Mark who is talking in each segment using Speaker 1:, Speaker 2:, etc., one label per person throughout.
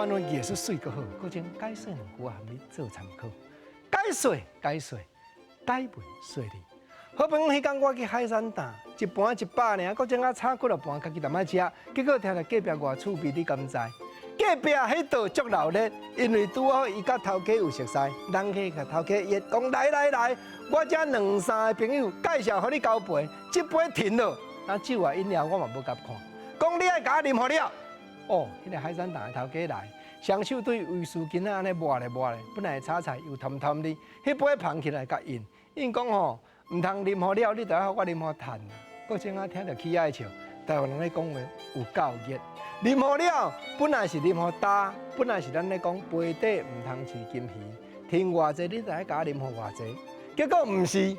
Speaker 1: 安怎艺术水阁好，搁将解说两句含你做参考。解说，解文说理。好朋友迄天我去海产摊，一盘100尔，搁将炒几落盘，家己淡仔食。结果听到隔壁偌趣味，你敢知？隔壁迄道足热闹，因为拄好伊甲头家有熟识，人去甲头家约讲来，我这2、3个朋友介绍互你交杯，这杯停了，那酒啊饮料我嘛无甲看，讲你爱甲我啉好了。哦，迄个海产摊的头家来，双手对威士忌安尼抹咧，本来炒菜又淡淡的，迄杯捧起来甲因讲吼，唔通啉好了，你就要我啉好痰。搁正啊听着起爱笑，台湾人咧讲话有够热，啉好了本来是啉好焦，本来是咱咧讲杯底唔通饲金鱼，天偌济你就要甲我啉好偌济，结果唔是，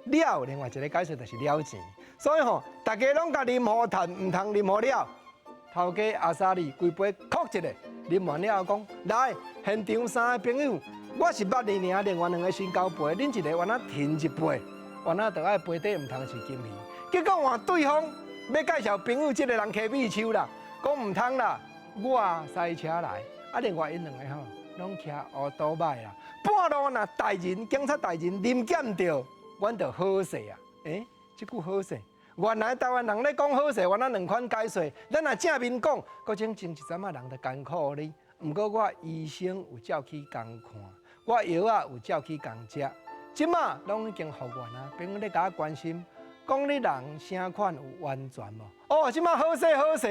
Speaker 1: 了另外一个解释就是了钱，所以吼，大家拢甲啉好痰，唔通啉好了。头家阿莎莉规杯哭一个，啉完了后讲：来，现场3个朋友，我是捌你尔，另外2个先交杯，恁一个原来停一杯，原来就爱杯底唔通是金鱼。结果换对方要介绍朋友，这个人开米手啦，讲唔通啦，我塞车来，另外因2个吼，拢骑乌多摆啦，半路若大人警察大人临检着，阮就好势啊！这句好势。原来台湾人咧讲好势，原来2款解说，咱若正面讲，搁种一阵仔人就艰苦哩。毋过我医生有照去共看，我药啊有照去共食，即马拢已经复原啊。朋友咧甲我关心，讲你人声款有完全无？哦，即马好势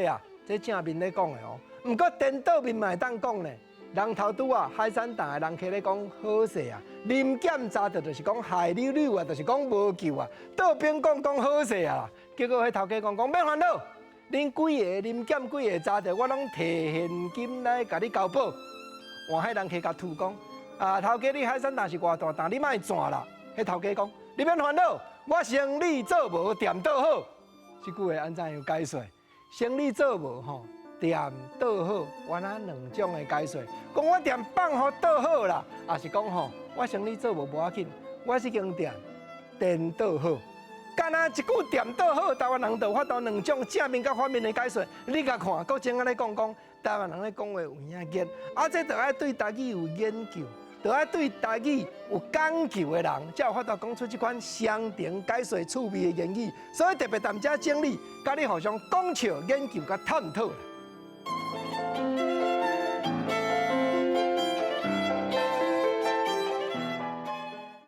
Speaker 1: 啊！这正面咧讲的哦。毋过颠倒面嘛会当讲呢。人头拄啊，海产档的人客咧讲好势啊，临检查到就是讲害溜啊，就是讲无救啊。倒边讲好势啊，结果迄头家讲免烦恼，恁几个临检几个查到，我拢摕现金来甲你交保。换迄人客甲吐讲，头家你海产档是偌大档，你莫赚啦。迄头家讲，你免烦恼，我生意做无，店倒好。这句话安怎样解说？生意做无吼？店倒好，原来2种的解说。讲我店放好倒好啦，也是讲吼，我生意做无要紧，我这间店倒好。干那一句店倒好，台湾人就法度2种正面甲反面的解说。你甲看，搁正安尼讲，台湾人咧讲话有影见，这就爱对台语有研究，就爱对台语有讲究的人，才有法度讲出这款相同解说趣味的言语。所以特别谈这整理，甲你互相讲笑、研究甲探讨。